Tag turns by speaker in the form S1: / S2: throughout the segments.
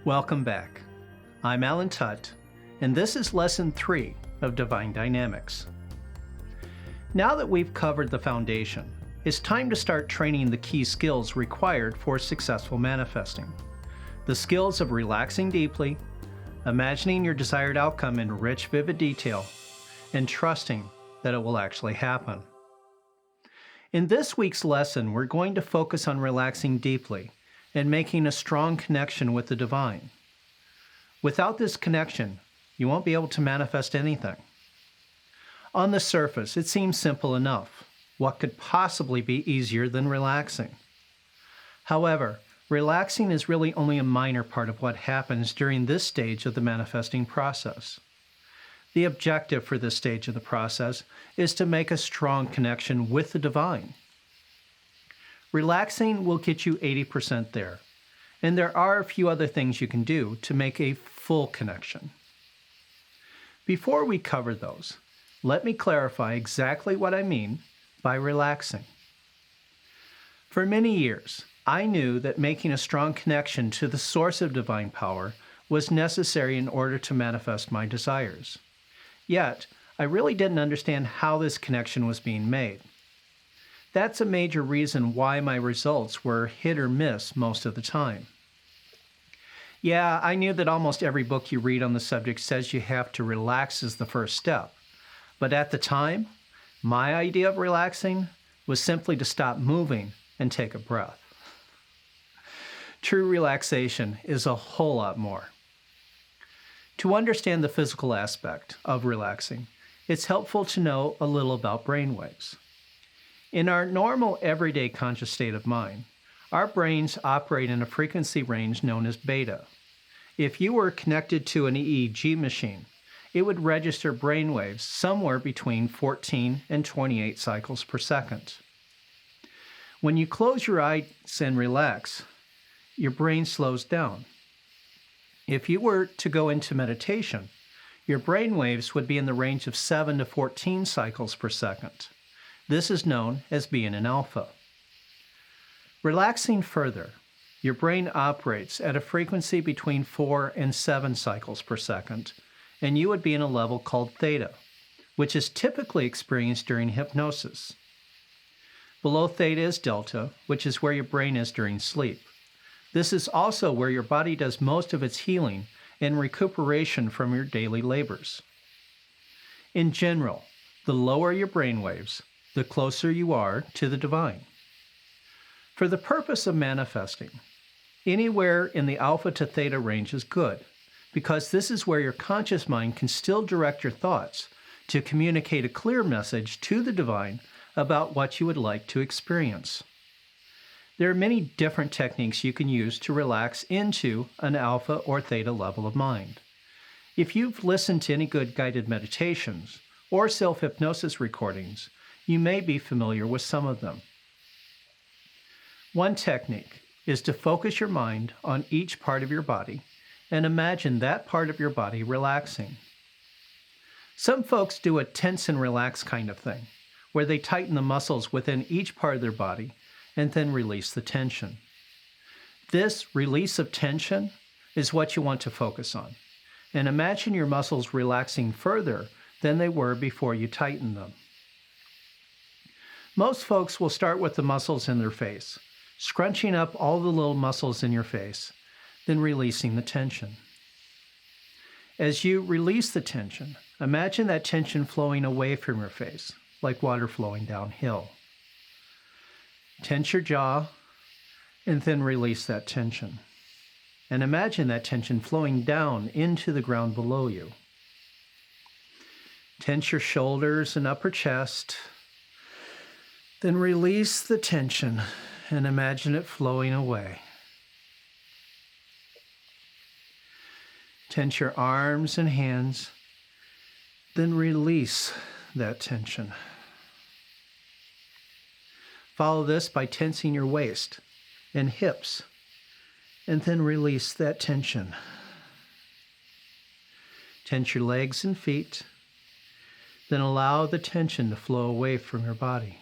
S1: Welcome back. I'm Alan Tutt, and this is Lesson 3 of Divine Dynamics. Now that we've covered the foundation, it's time to start training the key skills required for successful manifesting. The skills of relaxing deeply, imagining your desired outcome in rich, vivid detail, and trusting that it will actually happen. In this week's lesson, we're going to focus on relaxing deeply and making a strong connection with the divine. Without this connection, you won't be able to manifest anything. On the surface, it seems simple enough. What could possibly be easier than relaxing? However, relaxing is really only a minor part of what happens during this stage of the manifesting process. The objective for this stage of the process is to make a strong connection with the divine. Relaxing will get you 80% there, and there are a few other things you can do to make a full connection. Before we cover those, let me clarify exactly what I mean by relaxing. For many years, I knew that making a strong connection to the source of divine power was necessary in order to manifest my desires. Yet, I really didn't understand how this connection was being made. That's a major reason why my results were hit or miss most of the time. Yeah, I knew that almost every book you read on the subject says you have to relax as the first step. But at the time, my idea of relaxing was simply to stop moving and take a breath. True relaxation is a whole lot more. To understand the physical aspect of relaxing, it's helpful to know a little about brainwaves. In our normal, everyday conscious state of mind, our brains operate in a frequency range known as beta. If you were connected to an EEG machine, it would register brainwaves somewhere between 14 and 28 cycles per second. When you close your eyes and relax, your brain slows down. If you were to go into meditation, your brainwaves would be in the range of 7 to 14 cycles per second. This is known as being in alpha. Relaxing further, your brain operates at a frequency between 4 and 7 cycles per second, and you would be in a level called theta, which is typically experienced during hypnosis. Below theta is delta, which is where your brain is during sleep. This is also where your body does most of its healing and recuperation from your daily labors. In general, the lower your brain waves, the closer you are to the divine. For the purpose of manifesting, anywhere in the alpha to theta range is good, because this is where your conscious mind can still direct your thoughts to communicate a clear message to the divine about what you would like to experience. There are many different techniques you can use to relax into an alpha or theta level of mind. If you've listened to any good guided meditations or self-hypnosis recordings, you may be familiar with some of them. One technique is to focus your mind on each part of your body and imagine that part of your body relaxing. Some folks do a tense and relax kind of thing, where they tighten the muscles within each part of their body and then release the tension. This release of tension is what you want to focus on, and imagine your muscles relaxing further than they were before you tightened them. Most folks will start with the muscles in their face, scrunching up all the little muscles in your face, then releasing the tension. As you release the tension, imagine that tension flowing away from your face, like water flowing downhill. Tense your jaw, and then release that tension. And imagine that tension flowing down into the ground below you. Tense your shoulders and upper chest, then release the tension and imagine it flowing away. Tense your arms and hands, then release that tension. Follow this by tensing your waist and hips, and then release that tension. Tense your legs and feet, then allow the tension to flow away from your body.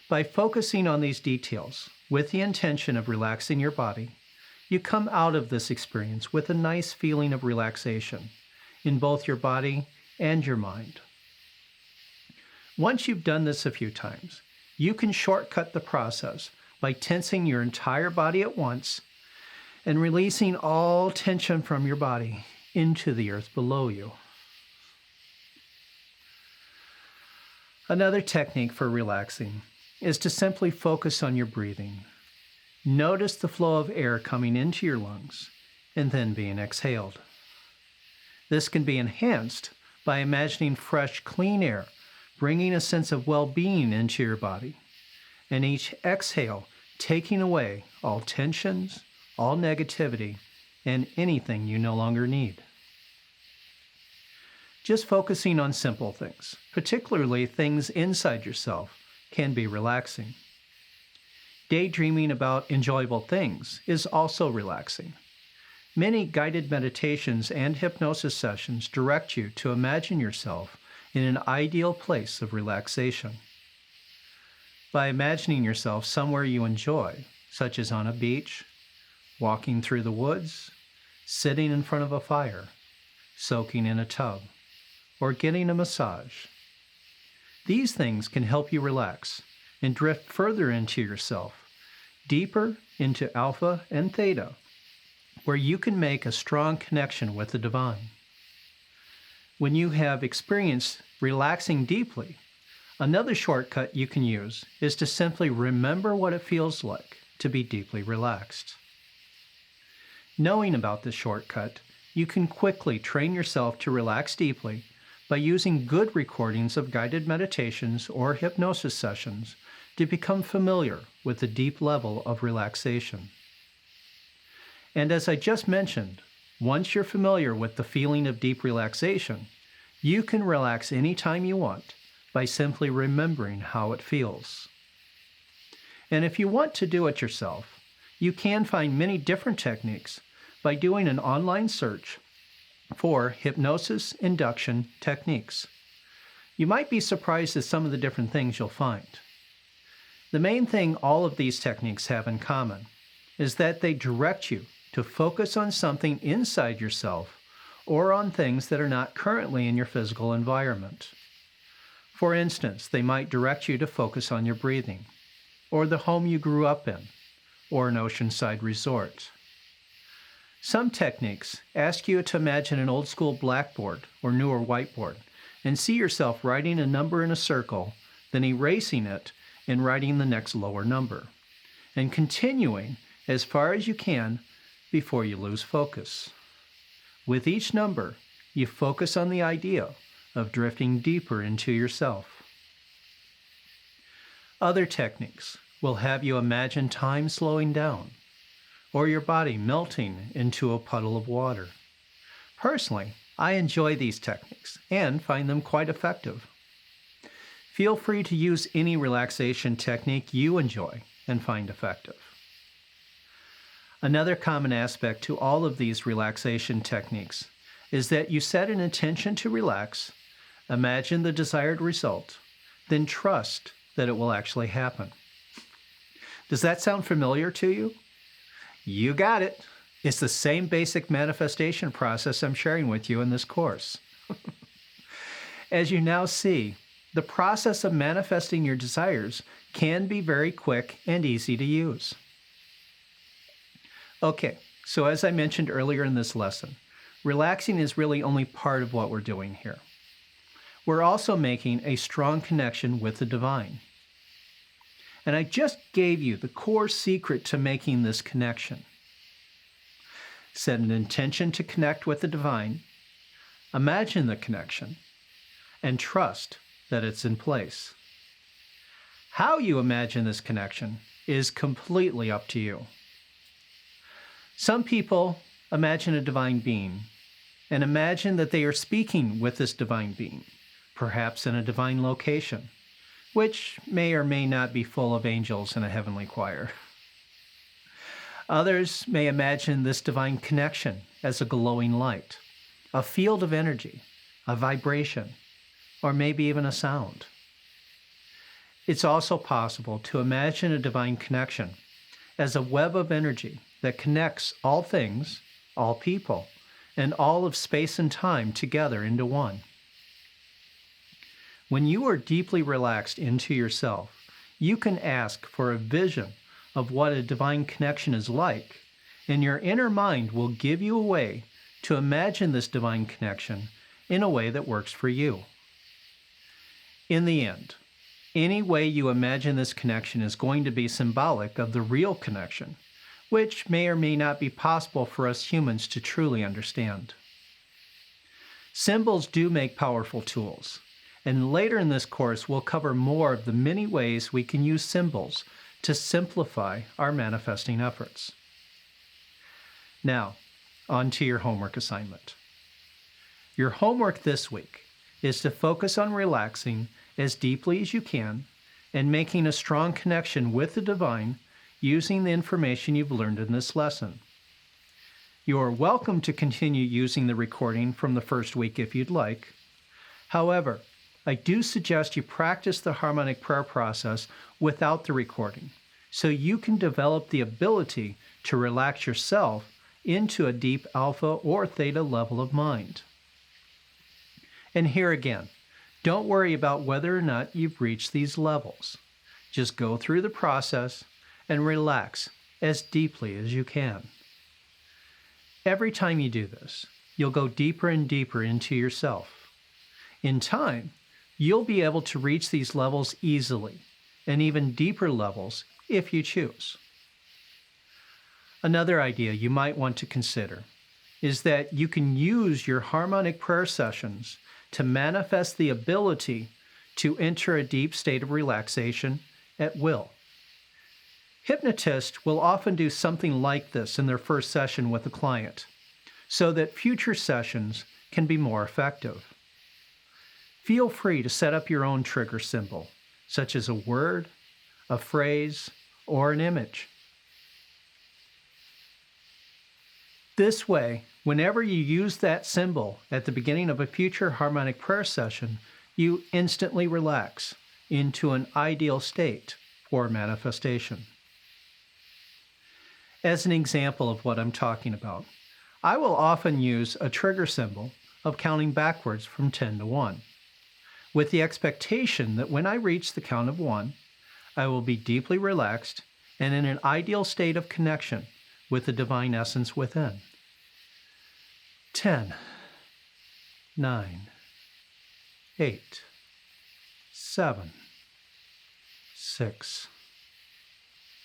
S1: By focusing on these details with the intention of relaxing your body, you come out of this experience with a nice feeling of relaxation in both your body and your mind. Once you've done this a few times, you can shortcut the process by tensing your entire body at once and releasing all tension from your body into the earth below you. Another technique for relaxing is to simply focus on your breathing. Notice the flow of air coming into your lungs and then being exhaled. This can be enhanced by imagining fresh, clean air, bringing a sense of well-being into your body, and each exhale taking away all tensions, all negativity, and anything you no longer need. Just focusing on simple things, particularly things inside yourself, can be relaxing. Daydreaming about enjoyable things is also relaxing. Many guided meditations and hypnosis sessions direct you to imagine yourself in an ideal place of relaxation. By imagining yourself somewhere you enjoy, such as on a beach, walking through the woods, sitting in front of a fire, soaking in a tub, or getting a massage. These things can help you relax and drift further into yourself, deeper into alpha and theta, where you can make a strong connection with the divine. When you have experienced relaxing deeply, another shortcut you can use is to simply remember what it feels like to be deeply relaxed. Knowing about this shortcut, you can quickly train yourself to relax deeply by using good recordings of guided meditations or hypnosis sessions to become familiar with the deep level of relaxation. And as I just mentioned, once you're familiar with the feeling of deep relaxation, you can relax anytime you want by simply remembering how it feels. And if you want to do it yourself, you can find many different techniques by doing an online search for hypnosis induction techniques. You might be surprised at some of the different things you'll find. The main thing all of these techniques have in common is that they direct you to focus on something inside yourself or on things that are not currently in your physical environment. For instance, they might direct you to focus on your breathing, or the home you grew up in, or an oceanside resort. Some techniques ask you to imagine an old school blackboard or newer whiteboard and see yourself writing a number in a circle, then erasing it and writing the next lower number, and continuing as far as you can before you lose focus. With each number, you focus on the idea of drifting deeper into yourself. Other techniques will have you imagine time slowing down, or your body melting into a puddle of water. Personally, I enjoy these techniques and find them quite effective. Feel free to use any relaxation technique you enjoy and find effective. Another common aspect to all of these relaxation techniques is that you set an intention to relax, imagine the desired result, then trust that it will actually happen. Does that sound familiar to you? You got it. It's the same basic manifestation process I'm sharing with you in this course. As you now see, the process of manifesting your desires can be very quick and easy to use. Okay, so as I mentioned earlier in this lesson, relaxing is really only part of what we're doing here. We're also making a strong connection with the divine. And I just gave you the core secret to making this connection. Set an intention to connect with the divine, imagine the connection, and trust that it's in place. How you imagine this connection is completely up to you. Some people imagine a divine being and imagine that they are speaking with this divine being, perhaps in a divine location, which may or may not be full of angels in a heavenly choir. Others may imagine this divine connection as a glowing light, a field of energy, a vibration, or maybe even a sound. It's also possible to imagine a divine connection as a web of energy that connects all things, all people, and all of space and time together into one. When you are deeply relaxed into yourself, you can ask for a vision of what a divine connection is like, and your inner mind will give you a way to imagine this divine connection in a way that works for you. In the end, any way you imagine this connection is going to be symbolic of the real connection, which may or may not be possible for us humans to truly understand. Symbols do make powerful tools, and later in this course we'll cover more of the many ways we can use symbols to simplify our manifesting efforts. Now, on to your homework assignment. Your homework this week is to focus on relaxing as deeply as you can and making a strong connection with the divine using the information you've learned in this lesson. You are welcome to continue using the recording from the first week if you'd like. However, I do suggest you practice the harmonic prayer process without the recording, so you can develop the ability to relax yourself into a deep alpha or theta level of mind. And here again, don't worry about whether or not you've reached these levels. Just go through the process and relax as deeply as you can. Every time you do this, you'll go deeper and deeper into yourself. In time, you'll be able to reach these levels easily, and even deeper levels if you choose. Another idea you might want to consider is that you can use your harmonic prayer sessions to manifest the ability to enter a deep state of relaxation at will. Hypnotists will often do something like this in their first session with a client, so that future sessions can be more effective. Feel free to set up your own trigger symbol, such as a word, a phrase, or an image. This way, whenever you use that symbol at the beginning of a future harmonic prayer session, you instantly relax into an ideal state for manifestation. As an example of what I'm talking about, I will often use a trigger symbol of counting backwards from 10 to 1, with the expectation that when I reach the count of 1, I will be deeply relaxed and in an ideal state of connection with the divine essence within. 10, 9, 8, 7, 6,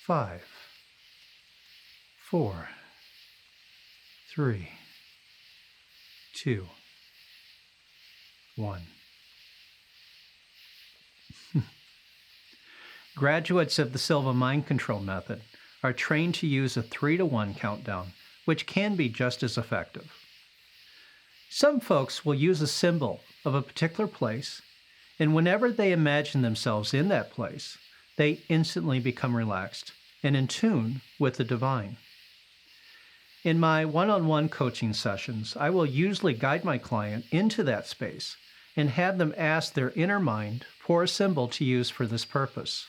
S1: 5, 4, 3, 2, 1. Graduates of the Silva Mind Control Method are trained to use a 3 to 1 countdown, which can be just as effective. Some folks will use a symbol of a particular place, and whenever they imagine themselves in that place, they instantly become relaxed and in tune with the divine. In my one-on-one coaching sessions, I will usually guide my client into that space and have them ask their inner mind for a symbol to use for this purpose.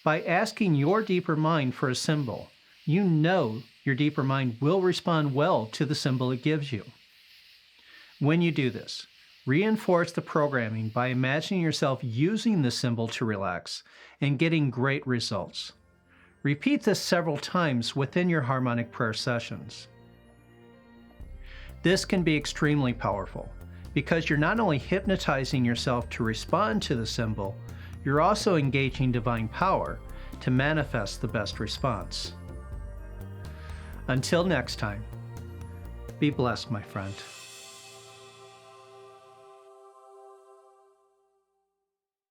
S1: By asking your deeper mind for a symbol, you know your deeper mind will respond well to the symbol it gives you. When you do this, reinforce the programming by imagining yourself using the symbol to relax and getting great results. Repeat this several times within your harmonic prayer sessions. This can be extremely powerful because you're not only hypnotizing yourself to respond to the symbol, you're also engaging divine power to manifest the best response. Until next time, be blessed, my friend.